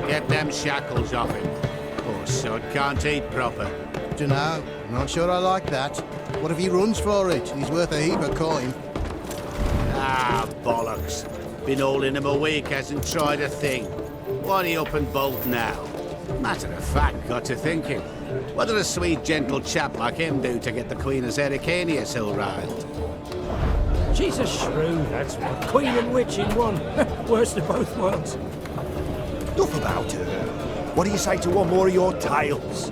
Get them shackles off him. Poor sod can't eat proper. Dunno, I'm not sure I like that. What if he runs for it? He's worth a heap of coin. Ah, bollocks. Been holding him a week, hasn't tried a thing. Why'd he up and bolt now? Matter of fact, got to thinking. What did a sweet, gentle chap like him do to get the Queen of Zericania so riled? She's a shrew, that's what. Queen and witch in one. Worst of both worlds. Enough about her. What do you say to one more of your tales?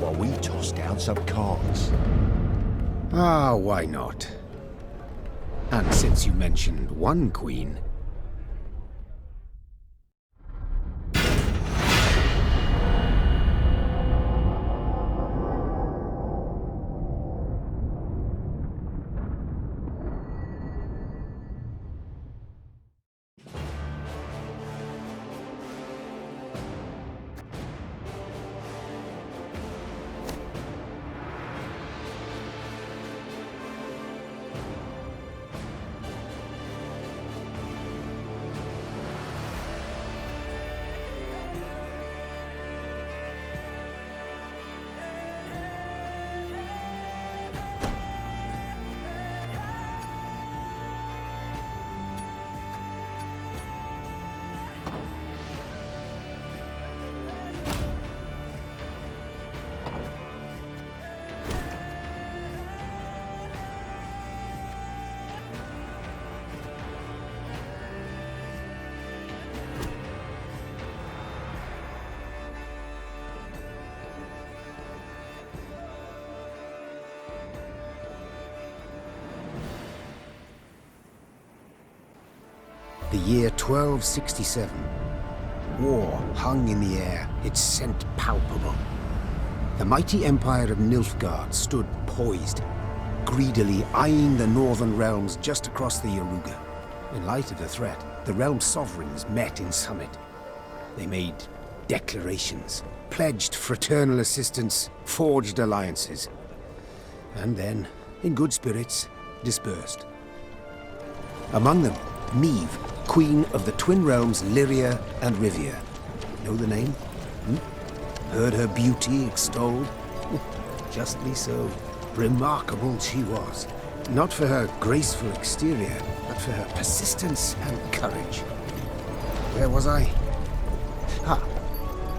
While we toss down some cards. Ah, why not? And since you mentioned one queen... The year 1267. War hung in the air, its scent palpable. The mighty empire of Nilfgaard stood poised, greedily eyeing the northern realms just across the Yaruga. In light of the threat, the realm sovereigns met in summit. They made declarations, pledged fraternal assistance, forged alliances, and then, in good spirits, dispersed. Among them, Meve, Queen of the Twin Realms Lyria and Rivia. Know the name? Heard her beauty extolled? Justly so. Remarkable she was. Not for her graceful exterior, but for her persistence and courage. Where was I?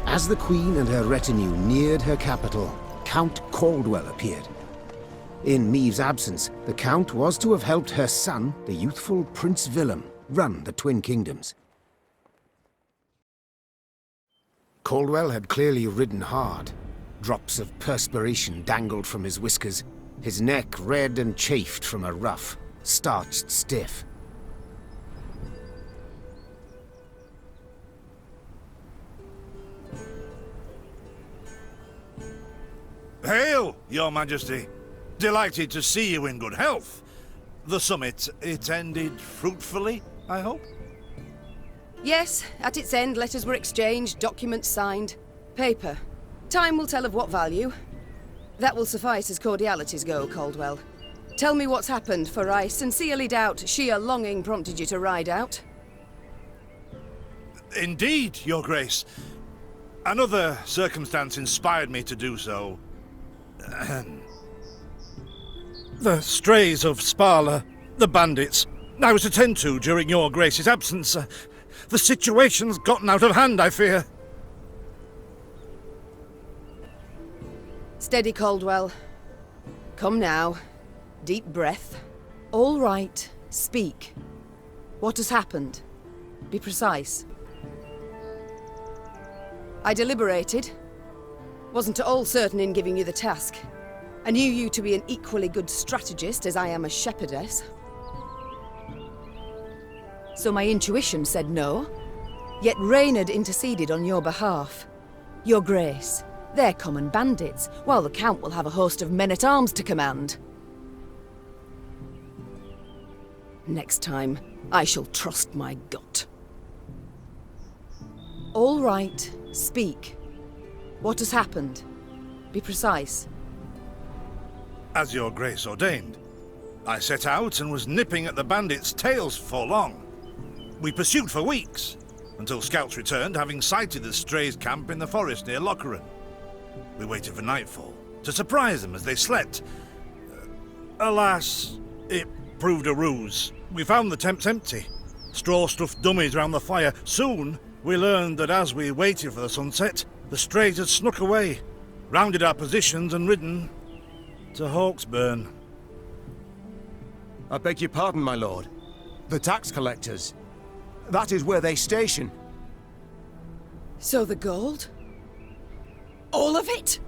As the Queen and her retinue neared her capital, Count Caldwell appeared. In Meve's absence, the Count was to have helped her son, the youthful Prince Willem, run the Twin Kingdoms. Caldwell had clearly ridden hard. Drops of perspiration dangled from his whiskers, his neck red and chafed from a ruff, starched stiff. Hail, Your Majesty! Delighted to see you in good health. The summit, it ended fruitfully, I hope? Yes, at its end, letters were exchanged, documents signed. Paper. Time will tell of what value. That will suffice as cordialities go, Caldwell. Tell me what's happened, for I sincerely doubt sheer longing prompted you to ride out. Indeed, Your Grace. Another circumstance inspired me to do so. The strays of Sparla, the bandits, I was to tend to during Your Grace's absence. The situation's gotten out of hand, I fear. Steady, Caldwell. Come now. Deep breath. All right. Speak. What has happened? Be precise. I deliberated. Wasn't at all certain in giving you the task. I knew you to be an equally good strategist as I am a shepherdess. So my intuition said no. Yet Reynard interceded on your behalf. Your Grace, they're common bandits, while the Count will have a host of men-at-arms to command. Next time, I shall trust my gut. All right, speak. What has happened? Be precise. As Your Grace ordained, I set out and was nipping at the bandits' tails for long. We pursued for weeks. until scouts returned, having sighted the strays' camp in the forest near Locheren. We waited for nightfall to surprise them as they slept. Alas, it proved a ruse. We found the tents empty, straw-stuffed dummies round the fire. Soon, we learned that as we waited for the sunset, the strays had snuck away, rounded our positions and ridden to Hawksburn. I beg your pardon, my lord. The tax collectors. That is where they station. So the gold? All of it?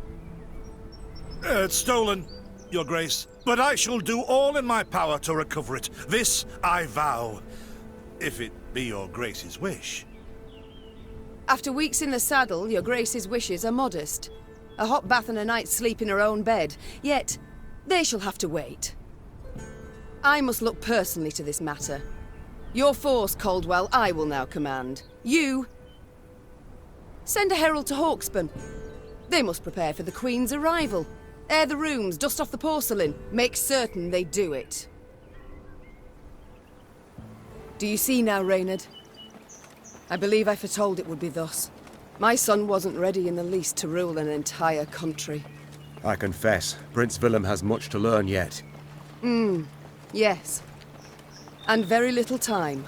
It's stolen, Your Grace, but I shall do all in my power to recover it. This I vow, if it be Your Grace's wish. After weeks in the saddle, Your Grace's wishes are modest. A hot bath and a night's sleep in her own bed. Yet, they shall have to wait. I must look personally to this matter. Your force, Caldwell, I will now command. You... send a herald to Hawksburn. They must prepare for the Queen's arrival. Air the rooms, dust off the porcelain. Make certain they do it. Do you see now, Reynard? I believe I foretold it would be thus. My son wasn't ready in the least to rule an entire country. I confess, Prince Willem has much to learn yet. Yes. And very little time.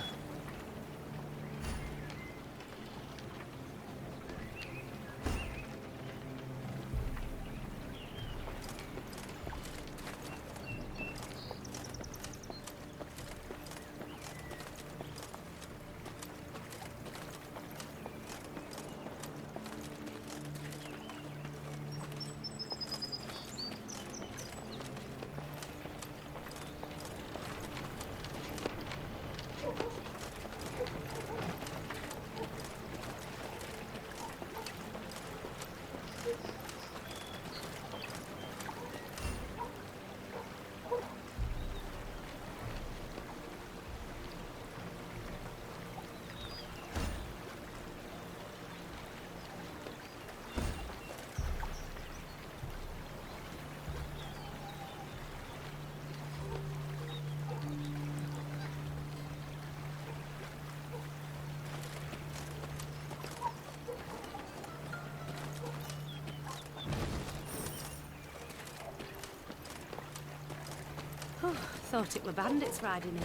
Thought it were bandits riding in.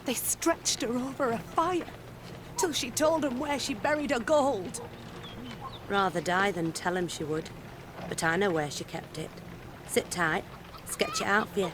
They stretched her over a fire, till she told them where she buried her gold. Rather die than tell him she would. But I know where she kept it. Sit tight, sketch it out for you.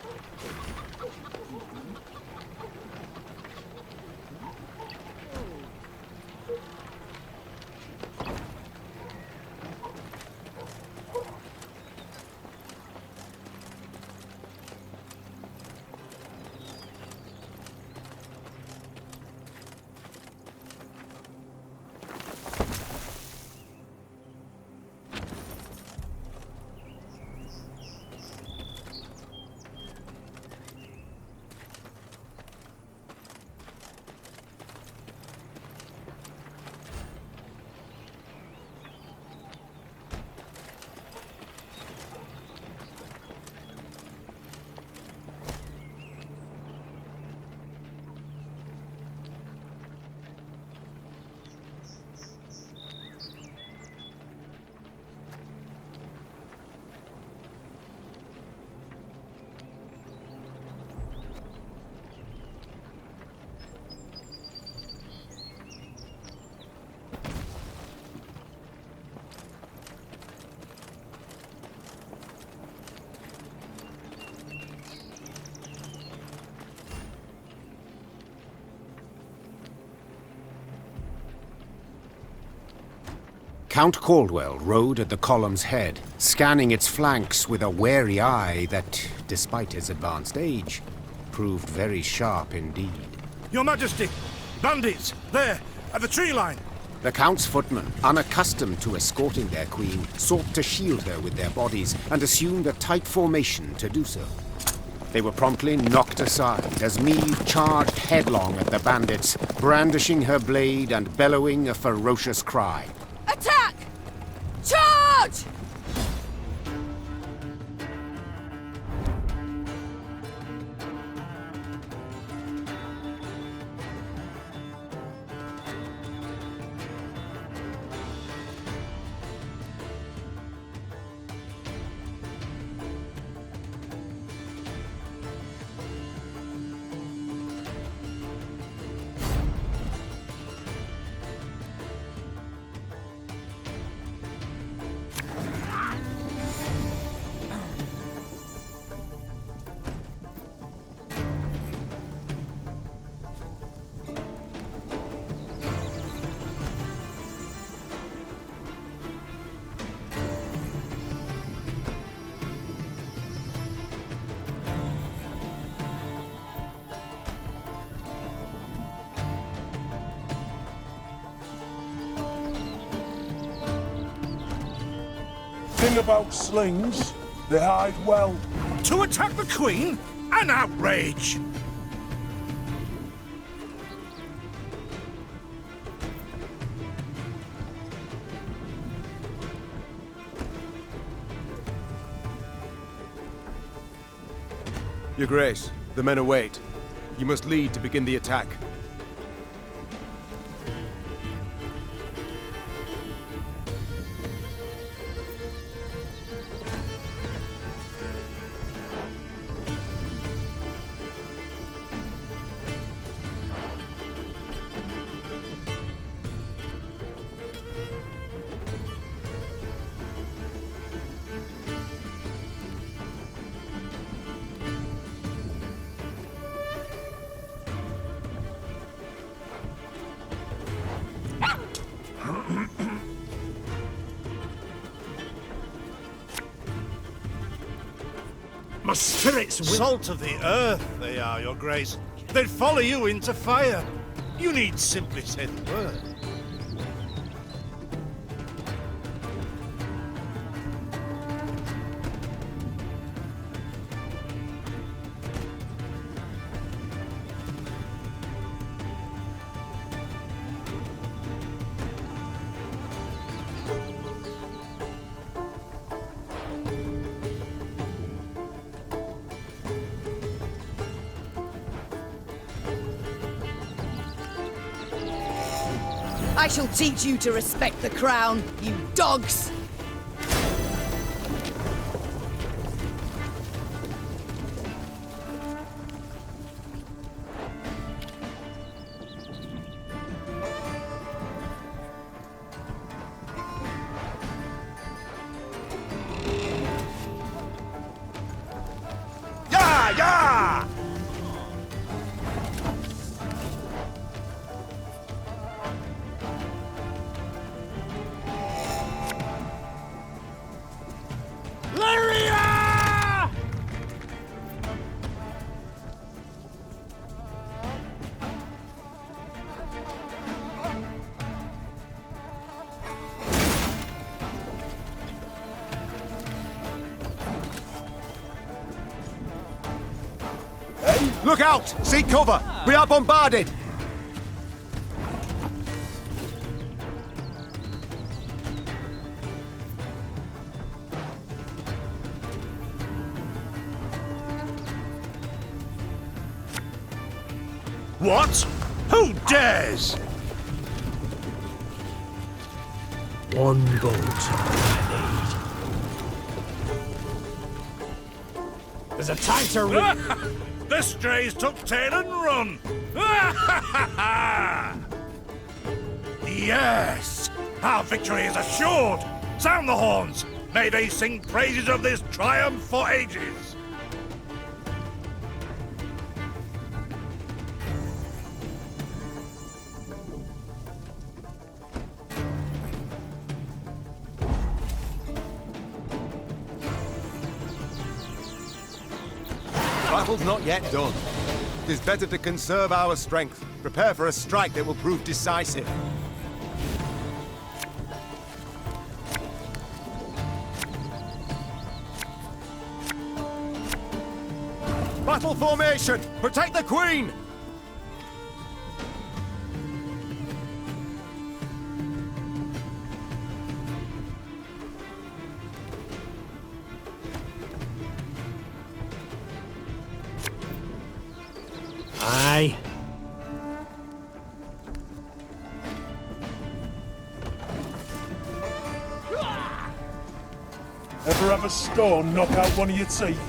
Count Caldwell rode at the column's head, scanning its flanks with a wary eye that, despite his advanced age, proved very sharp indeed. Your Majesty! Bandits! There! At the tree line! The Count's footmen, unaccustomed to escorting their queen, sought to shield her with their bodies and assumed a tight formation to do so. They were promptly knocked aside as Meve charged headlong at the bandits, brandishing her blade and bellowing a ferocious cry. Attack! Charge! Thing about slings, they hide well. To attack the Queen? An outrage! Your Grace, the men await. You must lead to begin the attack. My spirits will... Salt of the earth, they are, Your Grace. They'd follow you into fire. You need simply say the word. I shall teach you to respect the crown, you dogs! Yeah, yeah! Look out! Seek cover! We are bombarded! What? Who dares? One boat I need. There's a tighter rig. The strays took tail and run! Yes! Our victory is assured! Sound the horns! May they sing praises of this triumph for ages! Battle's not yet done. It is better to conserve our strength, prepare for a strike that will prove decisive. battle formation! Protect the Queen! Aye. Ever have a stone knock out one of your teeth?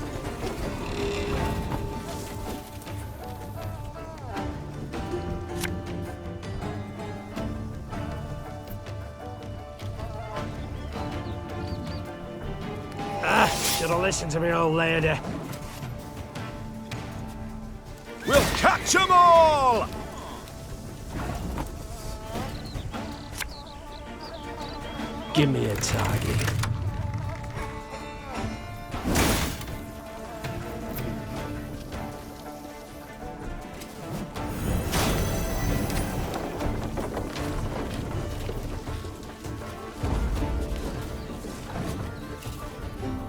Should have listened to me old lady. We'll catch 'em all! Give me a target.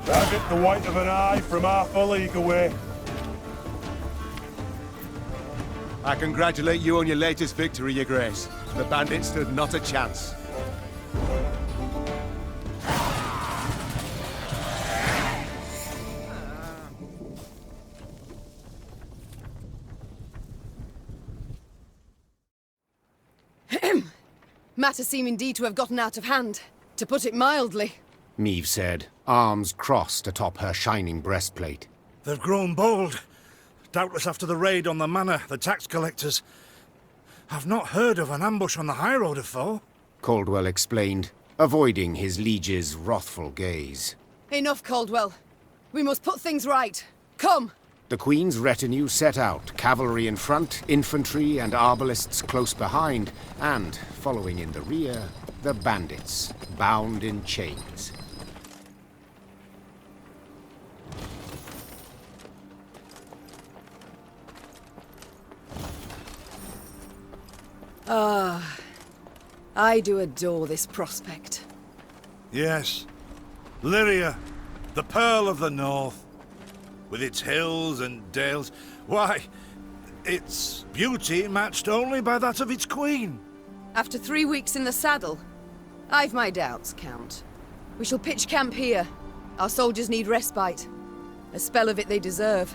Target the white of an eye from half a league away. I congratulate you on your latest victory, Your Grace. The bandits stood not a chance. Matters seem indeed to have gotten out of hand, to put it mildly. Meve said, arms crossed atop her shining breastplate. They've grown bold. Doubtless after the raid on the manor, the tax collectors. I've not heard of an ambush on the high road afore. Caldwell explained, avoiding his liege's wrathful gaze. Enough, Caldwell. We must put things right. Come! The Queen's retinue set out, cavalry in front, infantry and arbalists close behind, and, following in the rear, the bandits, bound in chains. I do adore this prospect. Yes. Lyria, the Pearl of the North. With its hills and dales. Why, its beauty matched only by that of its queen. After 3 weeks in the saddle, I've my doubts, Count. We shall pitch camp here. Our soldiers need respite. A spell of it they deserve.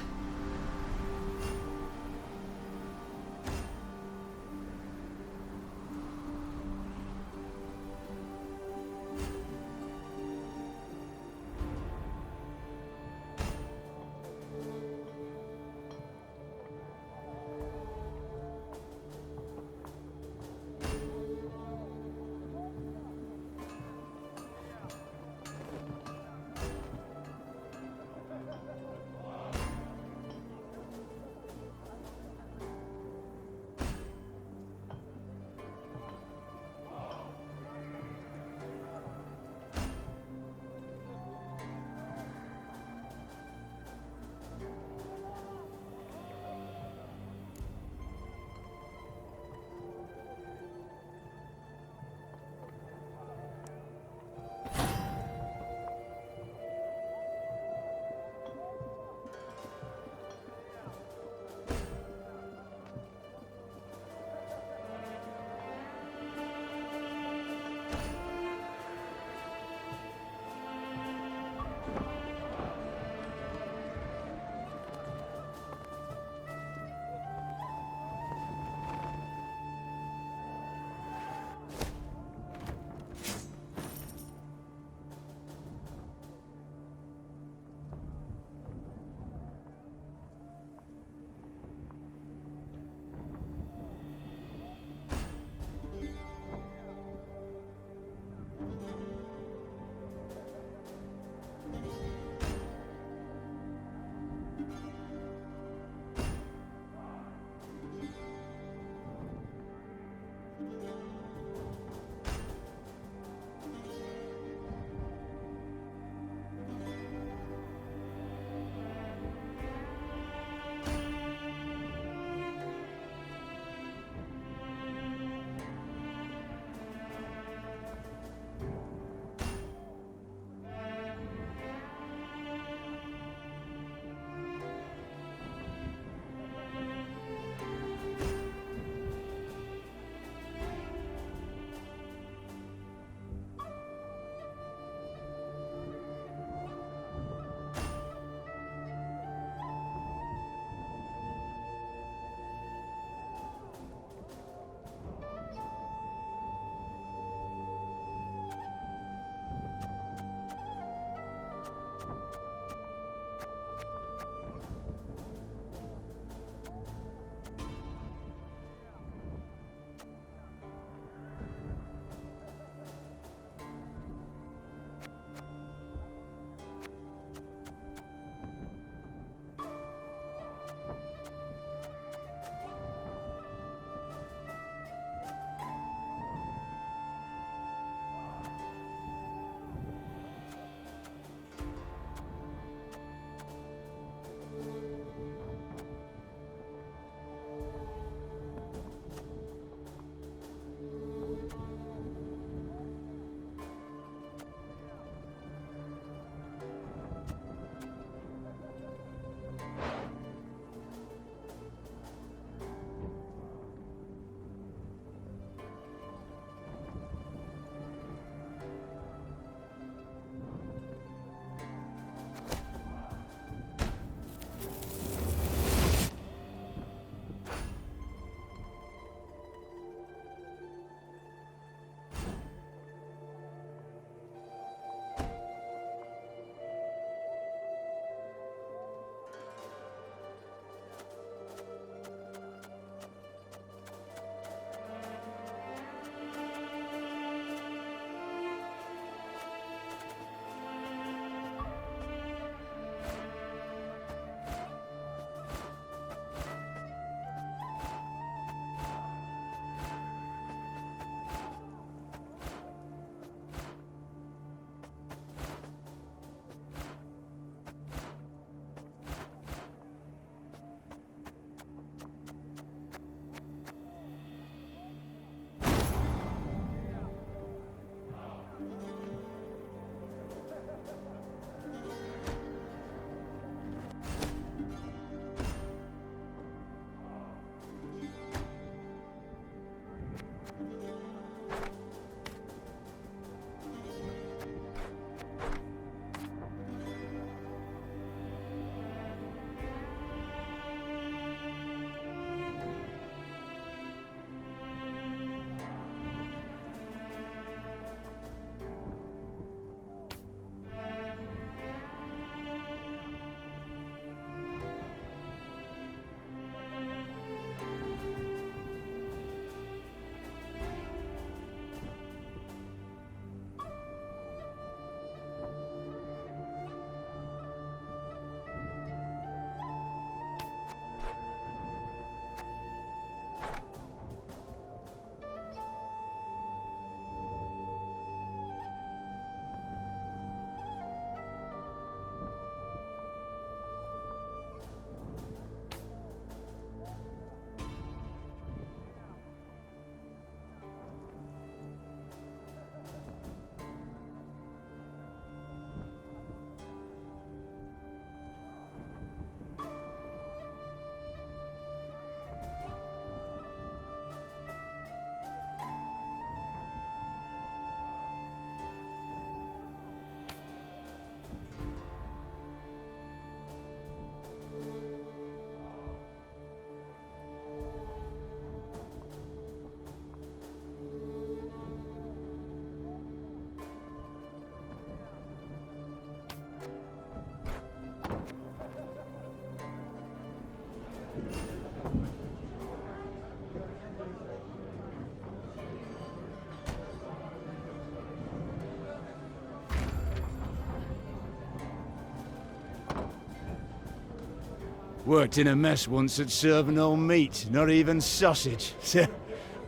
Worked in a mess once at serving no meat, not even sausage.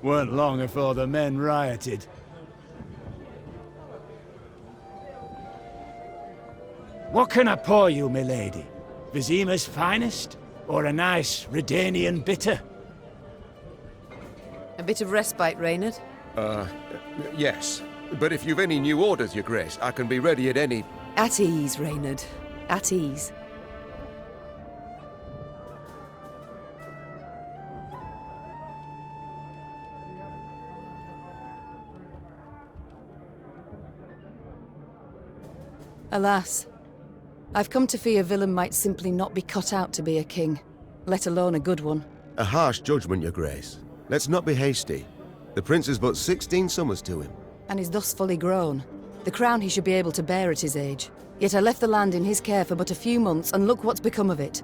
Weren't long afore the men rioted. What can I pour you, milady? Vizima's finest? Or a nice Redanian bitter? A bit of respite, Reynard. Yes. But if you've any new orders, Your Grace, I can be ready at any... At ease, Reynard. At ease. Alas, I've come to fear Willem might simply not be cut out to be a king, let alone a good one. A harsh judgment, Your Grace. Let's not be hasty. The prince is but 16 summers to him. And is thus fully grown. The crown he should be able to bear at his age. Yet I left the land in his care for but a few months, and look what's become of it.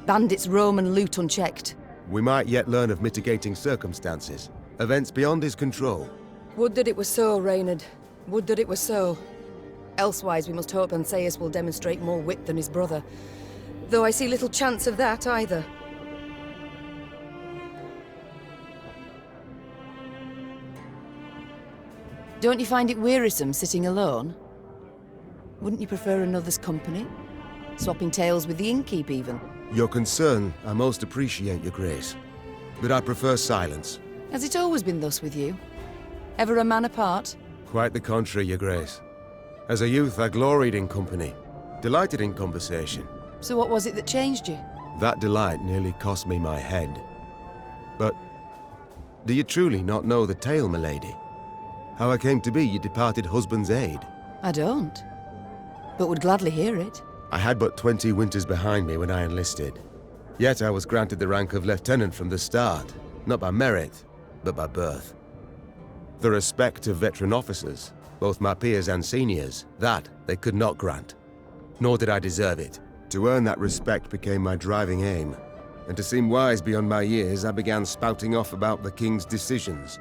Bandits roam and loot unchecked. We might yet learn of mitigating circumstances. Events beyond his control. Would that it were so, Reynard. Would that it were so. Elsewise, we must hope Ancaeus will demonstrate more wit than his brother. Though I see little chance of that, either. Don't you find it wearisome sitting alone? Wouldn't you prefer another's company? Swapping tales with the innkeep, even? Your concern I most appreciate, Your Grace. But I prefer silence. Has it always been thus with you? Ever a man apart? Quite the contrary, Your Grace. As a youth, I gloried in company, delighted in conversation. So what was it that changed you? That delight nearly cost me my head. But do you truly not know the tale, milady? How I came to be your departed husband's aide? I don't, but would gladly hear it. I had but 20 winters behind me when I enlisted. Yet I was granted the rank of lieutenant from the start, not by merit, but by birth. The respect of veteran officers, both my peers and seniors, that they could not grant. Nor did I deserve it. To earn that respect became my driving aim. And to seem wise beyond my years, I began spouting off about the king's decisions.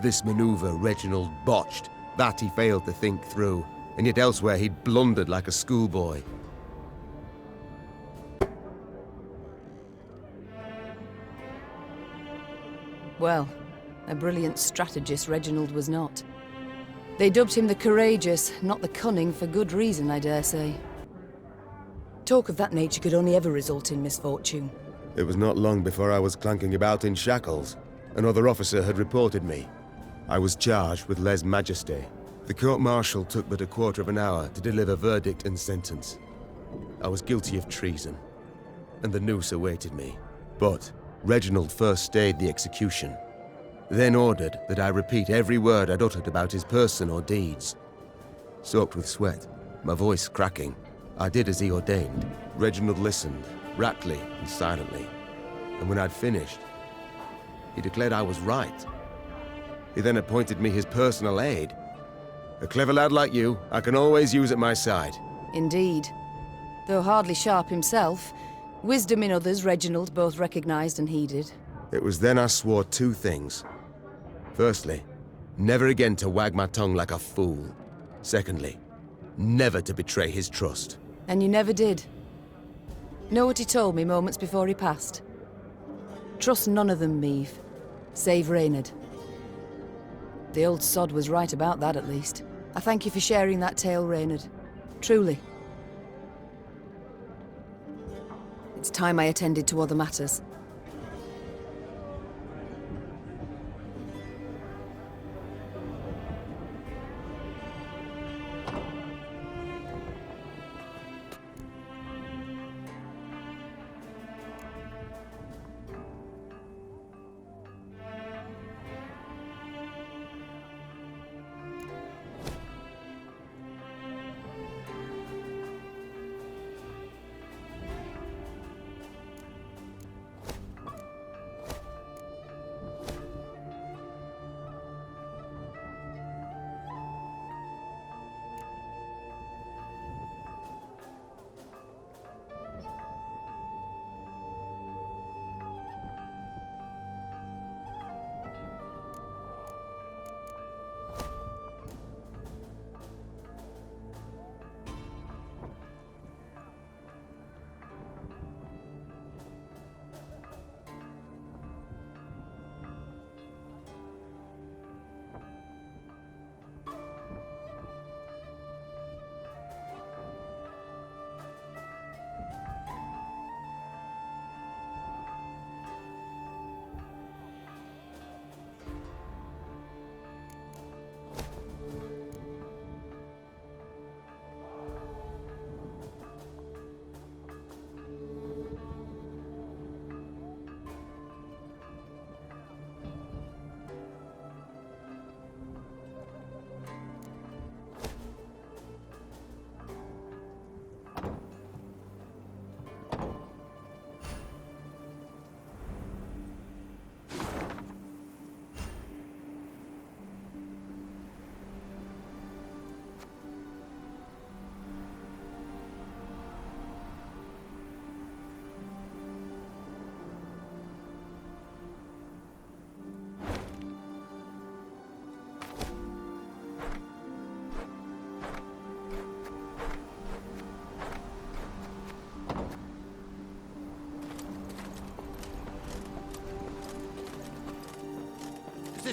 This maneuver Reginald botched, that he failed to think through, and yet elsewhere he'd blundered like a schoolboy. Well, a brilliant strategist Reginald was not. They dubbed him the courageous, not the cunning, for good reason, I dare say. Talk of that nature could only ever result in misfortune. It was not long before I was clanking about in shackles. Another officer had reported me. I was charged with lèse-majesté. The court-martial took but a quarter of an hour to deliver verdict and sentence. I was guilty of treason, and the noose awaited me. But Reginald first stayed the execution, then ordered that I repeat every word I'd uttered about his person or deeds. Soaked with sweat, my voice cracking, I did as he ordained. Reginald listened, raptly and silently, and when I'd finished, he declared I was right. He then appointed me his personal aide. A clever lad like you, I can always use at my side. Indeed. Though hardly sharp himself, wisdom in others Reginald both recognized and heeded. It was then I swore two things. Firstly, never again to wag my tongue like a fool. Secondly, never to betray his trust. And you never did. Know what he told me moments before he passed? Trust none of them, Meave. Save Reynard. The old sod was right about that, at least. I thank you for sharing that tale, Reynard. Truly. It's time I attended to other matters.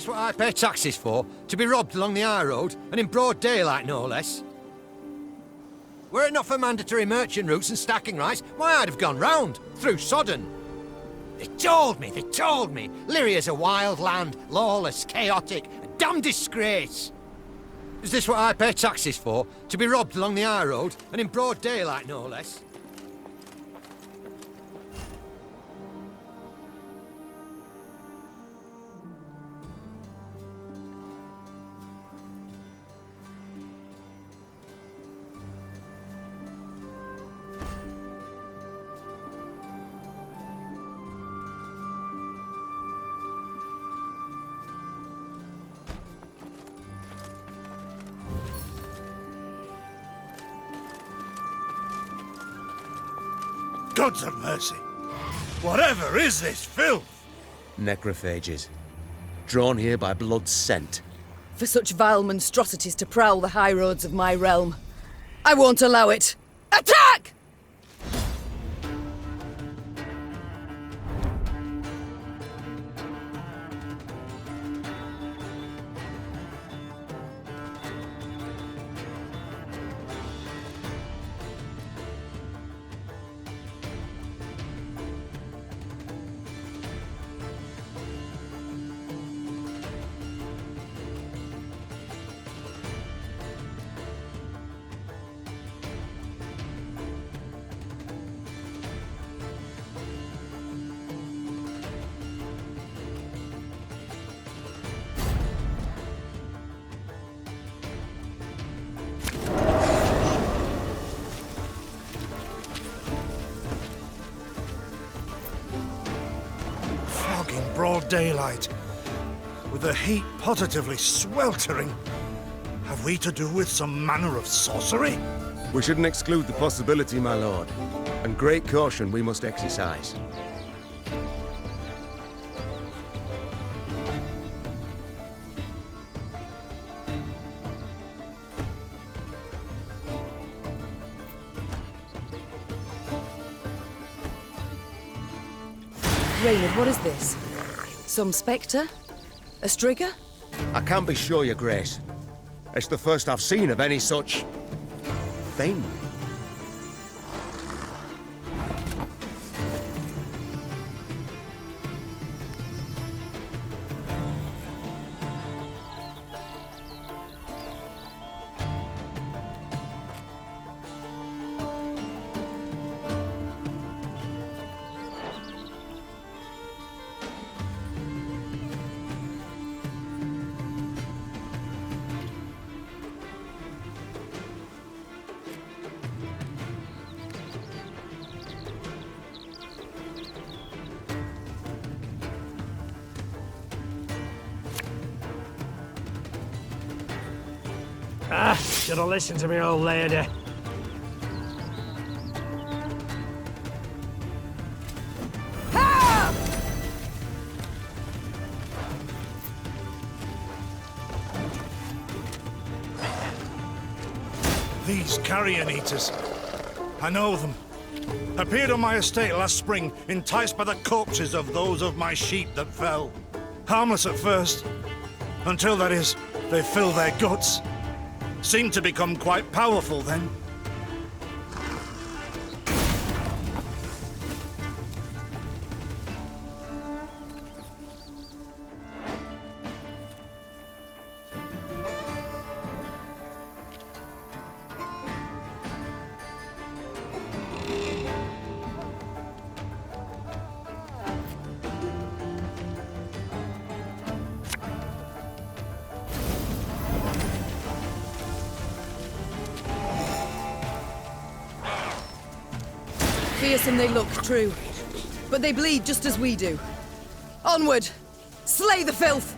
this what I pay taxes for? To be robbed along the high road, and in broad daylight, no less? Were it not for mandatory merchant routes and stacking rights, why, I'd have gone round, through Sodden. They told me, Lyria's a wild land, lawless, chaotic, a damn disgrace. Is this what I pay taxes for? To be robbed along the high road, and in broad daylight, no less? Gods of mercy! Whatever is this filth? Necrophages. Drawn here by blood's scent. For such vile monstrosities to prowl the high roads of my realm. I won't allow it! Attack! Broad daylight, with the heat positively sweltering. Have we to do with some manner of sorcery? We shouldn't exclude the possibility, my lord. And great caution we must exercise. Reynard, what is this? Some spectre? A strigger? I can't be sure, your grace. It's the first I've seen of any such... thing. Should have listened to me, old lady. These carrion eaters. I know them. Appeared on my estate last spring, enticed by the corpses of those of my sheep that fell. Harmless at first, until, that is, they fill their guts. Seemed to become quite powerful then. Fearsome they look, true. But they bleed just as we do. Onward! Slay the filth!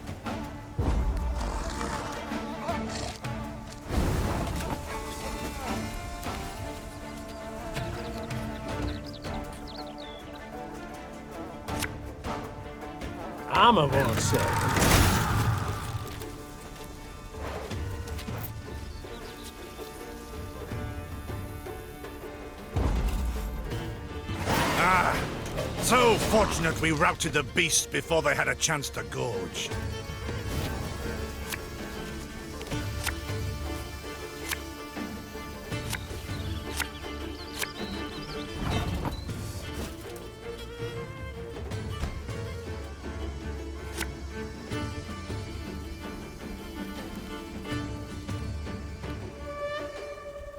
I'm a war servant. So fortunate we routed the beasts before they had a chance to gorge.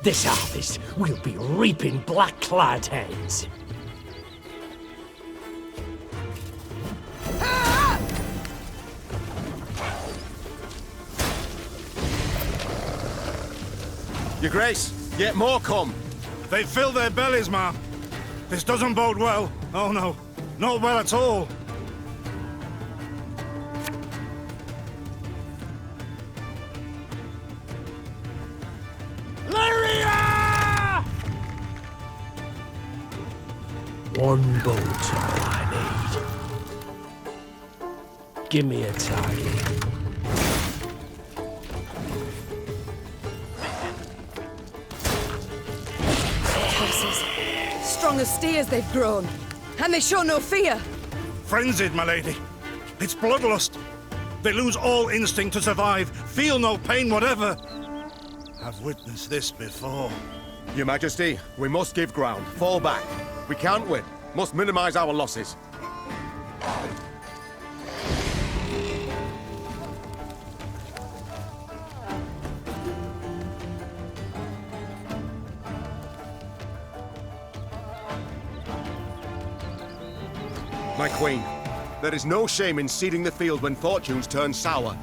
This harvest, we'll be reaping black-clad heads. Your Grace, yet more come. They fill their bellies, ma'am. This doesn't bode well. Oh no, not well at all. One bolt all I need. Give me a target. Horses. Strong as steers they've grown. And they show no fear. Frenzied, my lady. It's bloodlust. They lose all instinct to survive, feel no pain whatever. I've witnessed this before. Your Majesty, we must give ground. Fall back. We can't win. Must minimize our losses. My queen, there is no shame in ceding the field when fortunes turn sour.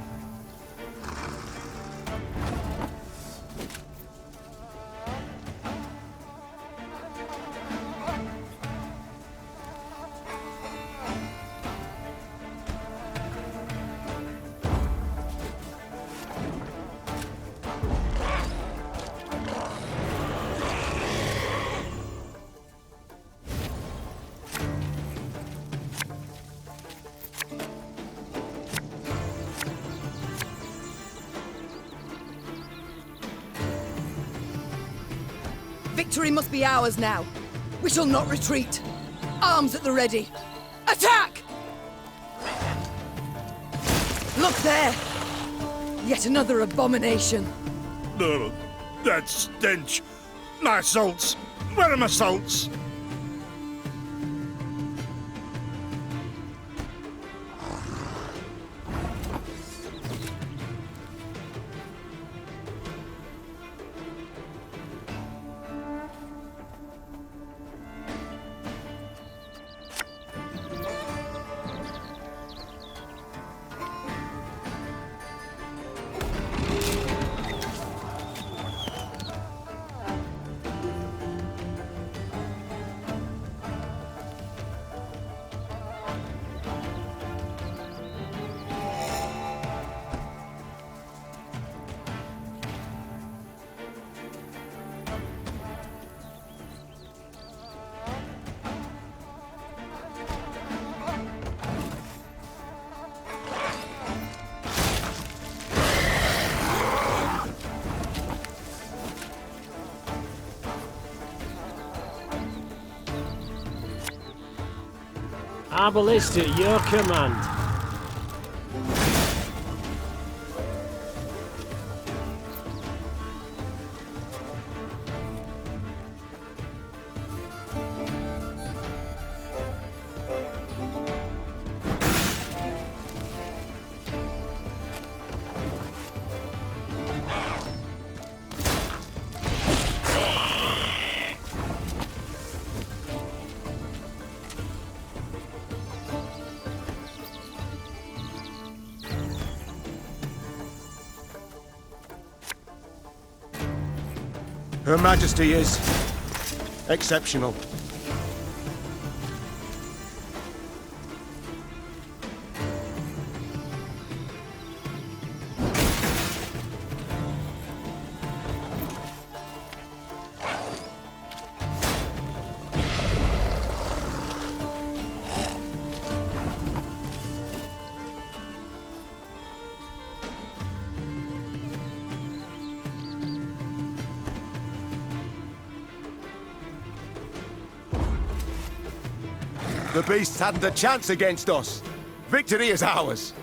Victory must be ours now. We shall not retreat. Arms at the ready. Attack! Look there! Yet another abomination. No, that stench. My salts. Where are my salts? Our ballista at your command. Her Majesty is exceptional. The beasts hadn't a chance against us. Victory is ours.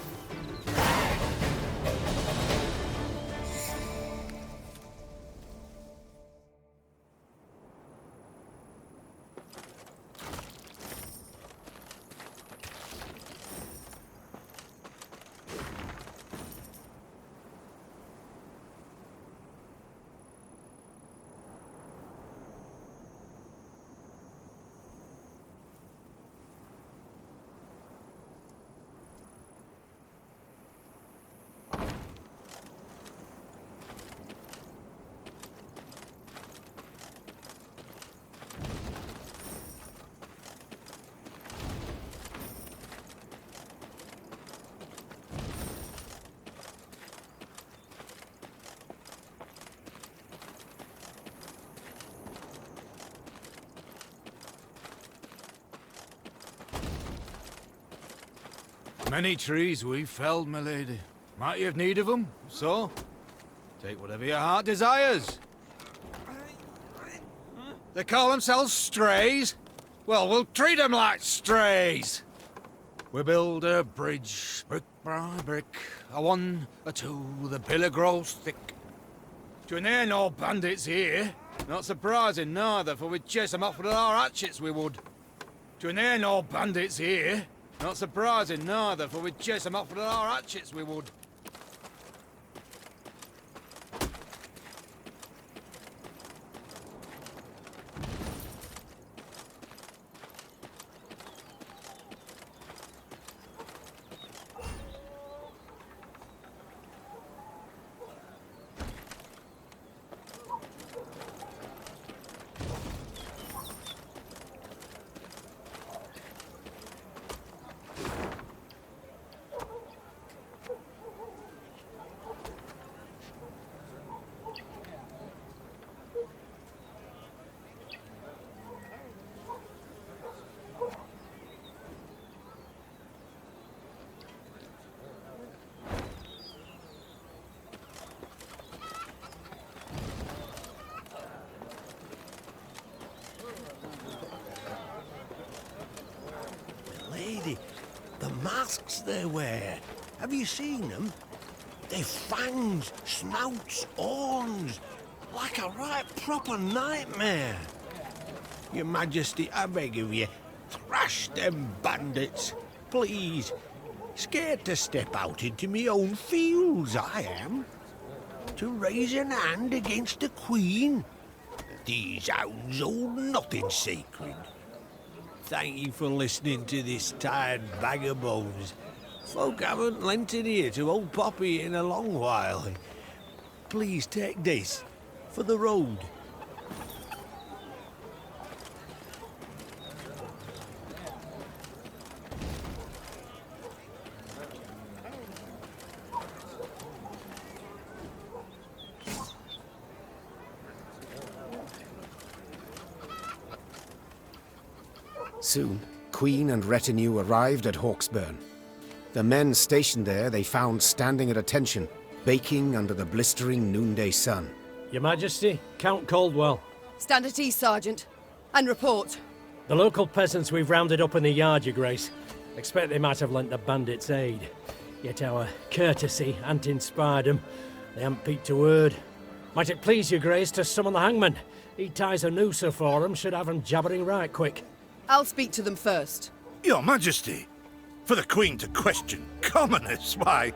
Many trees we've felled, my lady. Might you have need of them? So, take whatever your heart desires. They call themselves strays? Well, we'll treat them like strays. We build a bridge, brick by brick. A one, a two, the pillar grows thick. There ain't no bandits here. Not surprising neither, for we'd chase them off with our hatchets, we would. There ain't no bandits here. Not surprising neither, for we'd chase them off with our hatchets, we would. Lady, the masks they wear. Have you seen them? They've fangs, snouts, horns. Like a right proper nightmare. Your Majesty, I beg of you, thrash them bandits, please. Scared to step out into me own fields, I am. To raise an hand against the Queen. These hounds hold nothing sacred. Thank you for listening to this tired bag of bones. Folk haven't lent an ear to old Poppy in a long while. Please take this for the road. Soon, Queen and retinue arrived at Hawksburn. The men stationed there they found standing at attention, baking under the blistering noonday sun. Your Majesty, Count Caldwell. Stand at ease, Sergeant, and report. The local peasants we've rounded up in the yard, Your Grace. Expect they might have lent the bandits aid. Yet our courtesy hadn't inspired them. They hadn't peeped to word. Might it please Your Grace to summon the hangman? He ties a noose for them, should have them jabbering right quick. I'll speak to them first. Your Majesty, for the Queen to question commoners, why,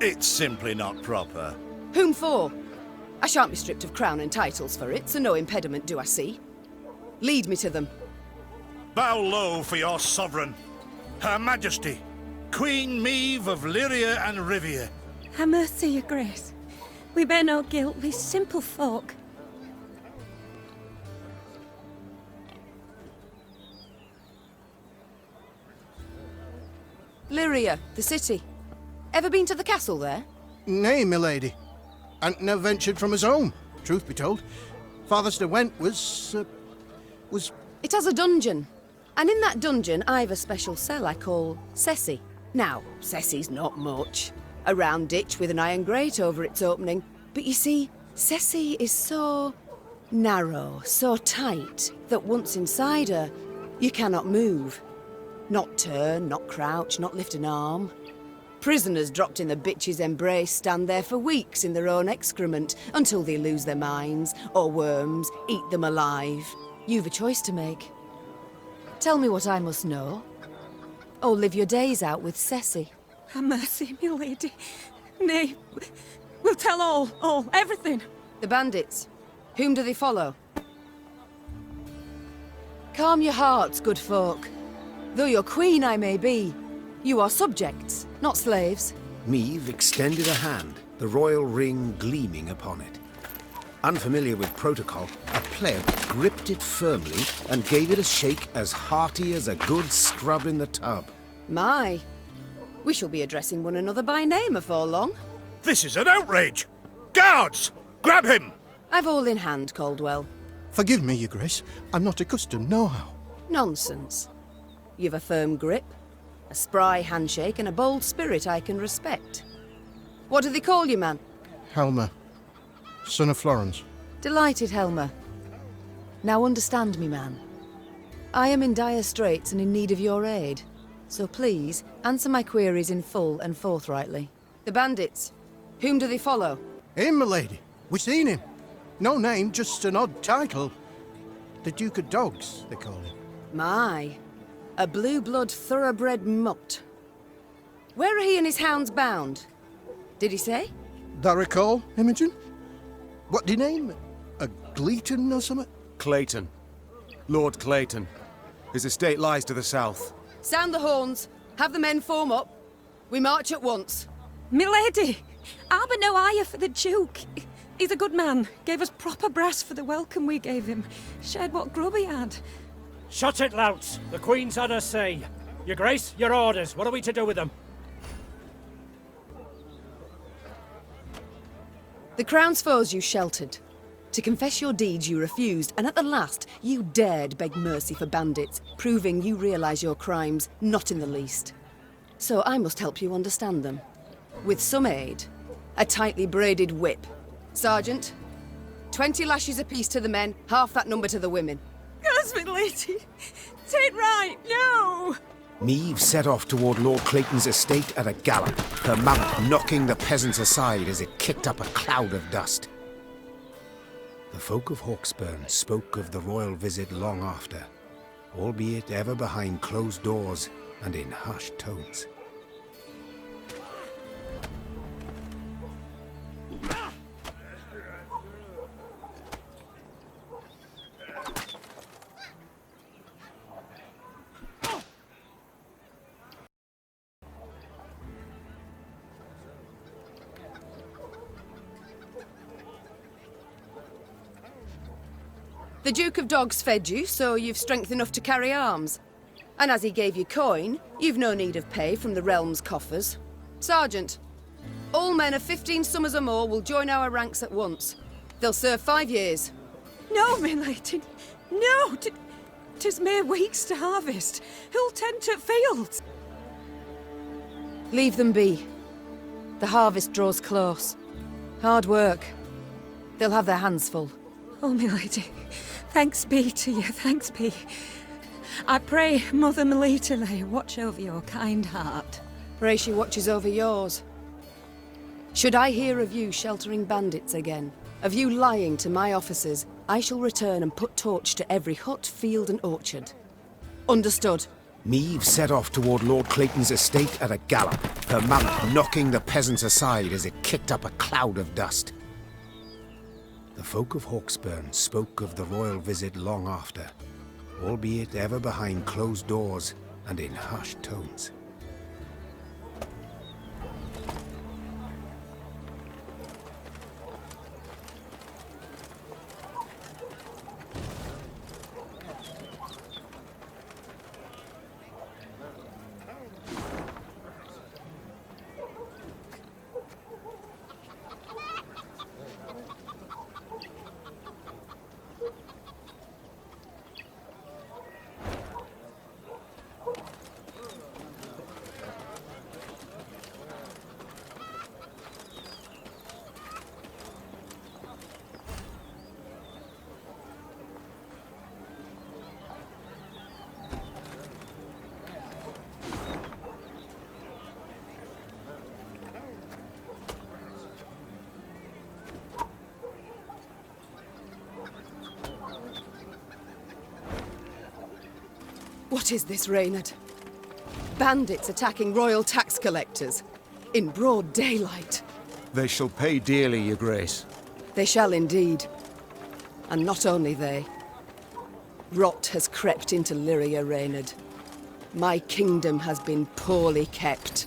it's simply not proper. Whom for? I shan't be stripped of crown and titles for it, so no impediment do I see. Lead me to them. Bow low for your sovereign, Her Majesty, Queen Maeve of Lyria and Rivia. Ha' mercy, Your Grace. We bear no guilt, we simple folk. Lyria, the city. Ever been to the castle there? Nay, milady. And never ventured from his home, truth be told. Farthest I went was... It has a dungeon. And in that dungeon, I've a special cell I call Ceci. Now, Ceci's not much. A round ditch with an iron grate over its opening. But you see, Ceci is so narrow, so tight, that once inside her, you cannot move. Not turn, not crouch, not lift an arm. Prisoners dropped in the bitch's embrace stand there for weeks in their own excrement until they lose their minds, or worms eat them alive. You've a choice to make. Tell me what I must know. Or live your days out with Ceci. Ha' mercy, my lady. Nay, we'll tell all, everything. The bandits. Whom do they follow? Calm your hearts, good folk. Though your queen I may be, you are subjects, not slaves. Maeve extended a hand, the royal ring gleaming upon it. Unfamiliar with protocol, a pleb gripped it firmly and gave it a shake as hearty as a good scrub in the tub. My, we shall be addressing one another by name afore long. This is an outrage! Guards! Grab him! I've all in hand, Caldwell. Forgive me, Your Grace. I'm not accustomed, no how. Nonsense. You've a firm grip. A spry handshake and a bold spirit I can respect. What do they call you, man? Helmer, son of Florence. Delighted, Helmer. Now understand me, man. I am in dire straits and in need of your aid. So please, answer my queries in full and forthrightly. The bandits. Whom do they follow? Him, milady. We seen him. No name, just an odd title. The Duke of Dogs, they call him. My. A blue-blood thoroughbred mutt. Where are he and his hounds bound? Did he say? Thou recall, Imogen? What did he name? A Gleeton or something? Clayton. Lord Clayton. His estate lies to the south. Sound the horns. Have the men form up. We march at once. Milady! Harbour no ire for the Duke. He's a good man. Gave us proper brass for the welcome we gave him. Shared what grub he had. Shut it, louts. The Queen's had her say. Your Grace, your orders. What are we to do with them? The Crown's foes you sheltered. To confess your deeds you refused, and at the last, you dared beg mercy for bandits, proving you realise your crimes, not in the least. So I must help you understand them. With some aid. A tightly braided whip. Sergeant, 20 lashes apiece to the men, half that number to the women. Yes, milady. Take right, no! Meve set off toward Lord Clayton's estate at a gallop, her mount knocking the peasants aside as it kicked up a cloud of dust. The folk of Hawksburn spoke of the royal visit long after, albeit ever behind closed doors and in hushed tones. The Duke of Dogs fed you, so you've strength enough to carry arms. And as he gave you coin, you've no need of pay from the realm's coffers. Sergeant, all men of 15 summers or more will join our ranks at once. They'll serve 5 years. No, milady. No! 'Tis mere weeks to harvest. Who'll tend to fields? Leave them be. The harvest draws close. Hard work. They'll have their hands full. Oh, milady. Thanks be to you, thanks be. I pray Mother Melita lay watch over your kind heart. Pray she watches over yours. Should I hear of you sheltering bandits again, of you lying to my officers, I shall return and put torch to every hut, field and orchard. Understood. Meve set off toward Lord Clayton's estate at a gallop, her mount knocking the peasants aside as it kicked up a cloud of dust. The folk of Hawksburn spoke of the royal visit long after, albeit ever behind closed doors and in hushed tones. What is this, Reynard? Bandits attacking royal tax collectors. In broad daylight. They shall pay dearly, your grace. They shall indeed. And not only they. Rot has crept into Lyria, Reynard. My kingdom has been poorly kept.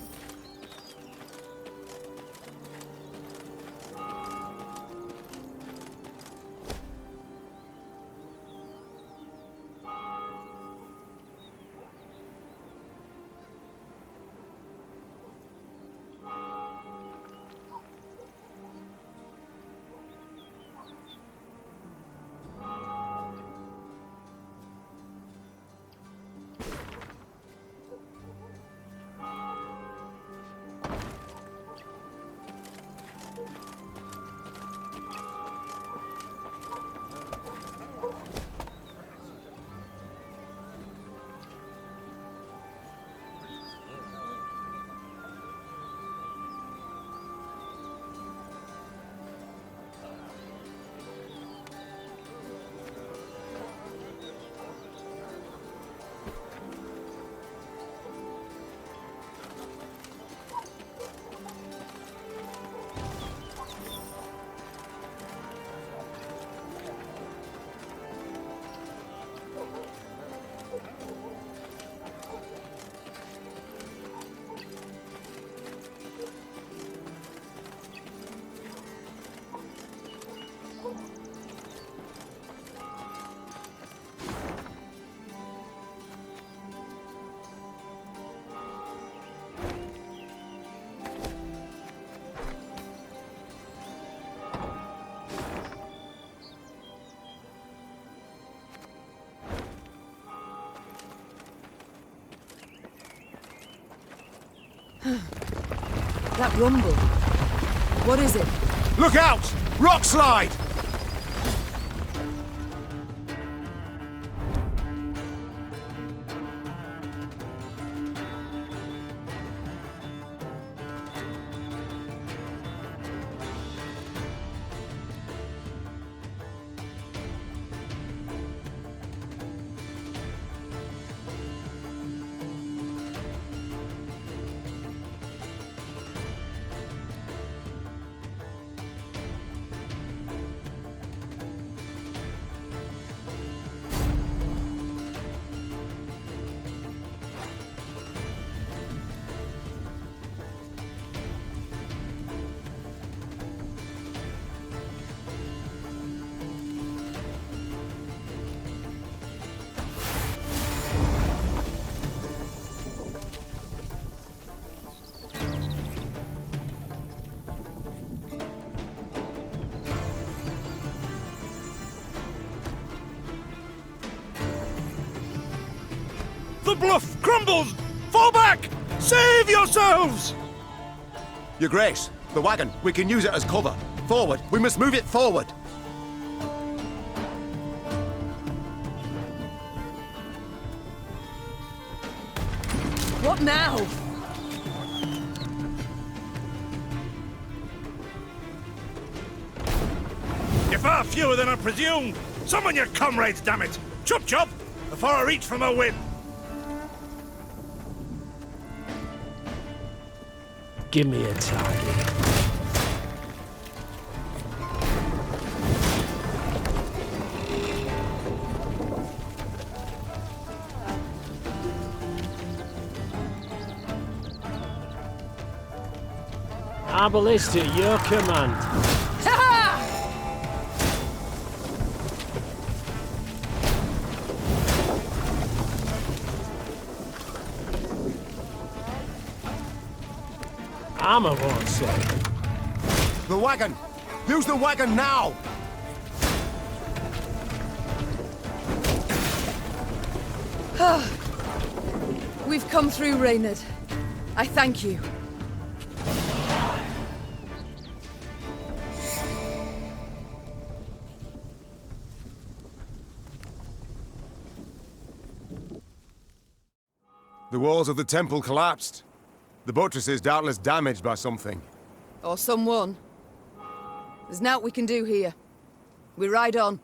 That rumble. What is it? Look out! Rock slide! The bluff crumbles! Fall back! Save yourselves! Your Grace, the wagon. We can use it as cover. Forward. We must move it forward. What now? You're far fewer than I presumed. Summon your comrades, damn it! Chop chop! Before I reach for my whip. Give me a target. Our ballista, your command. Armor won't save. The wagon! Use the wagon now! We've come through, Reynard. I thank you. The walls of the temple collapsed. The buttresses doubtless damaged by something. Or someone. There's naught we can do here. We ride on.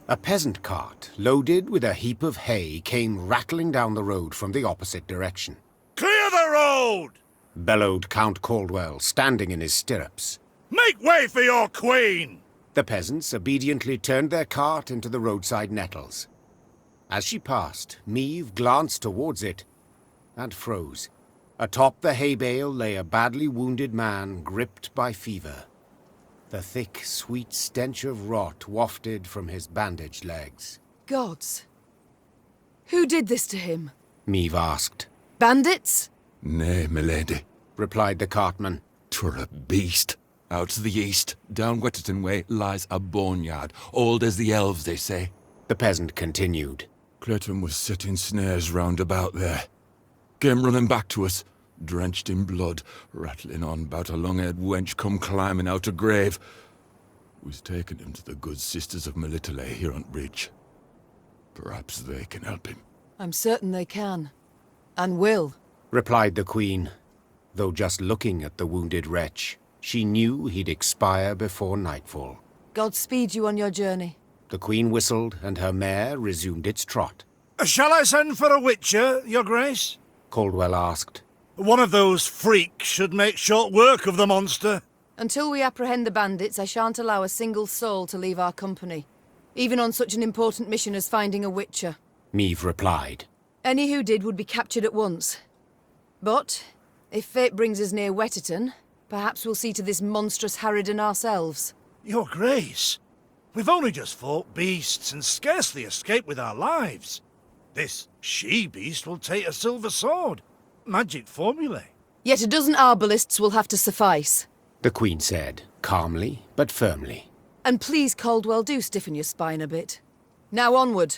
A peasant cart, loaded with a heap of hay, came rattling down the road from the opposite direction. Clear the road! Bellowed Count Caldwell, standing in his stirrups. Make way for your queen! The peasants obediently turned their cart into the roadside nettles. As she passed, Meve glanced towards it and froze. Atop the hay bale lay a badly wounded man gripped by fever. The thick, sweet stench of rot wafted from his bandaged legs. Gods. Who did this to him? Meve asked. Bandits? Nay, milady, replied the cartman. 'Twere a beast. Out to the east, down Wetterton way, lies a boneyard, old as the elves, they say. The peasant continued. Clayton was setting snares round about there. Came running back to us, drenched in blood, rattling on about a long-haired wench come climbing out a grave. We's taken him to the good sisters of Melitele here on Bridge. Perhaps they can help him. I'm certain they can. And will. Replied the queen, though just looking at the wounded wretch, She knew he'd expire before nightfall. God speed you on your journey. The Queen whistled, and her mare resumed its trot. Shall I send for a witcher, Your Grace? Caldwell asked. One of those freaks should make short work of the monster. Until we apprehend the bandits, I shan't allow a single soul to leave our company. Even on such an important mission as finding a witcher. Meave replied. Any who did would be captured at once. But, if fate brings us near Wetterton, perhaps we'll see to this monstrous harridan ourselves. Your Grace, we've only just fought beasts and scarcely escaped with our lives. This she-beast will take a silver sword. Magic formulae. Yet a dozen arbalists will have to suffice. The Queen said, calmly but firmly. And please, Caldwell, do stiffen your spine a bit. Now onward.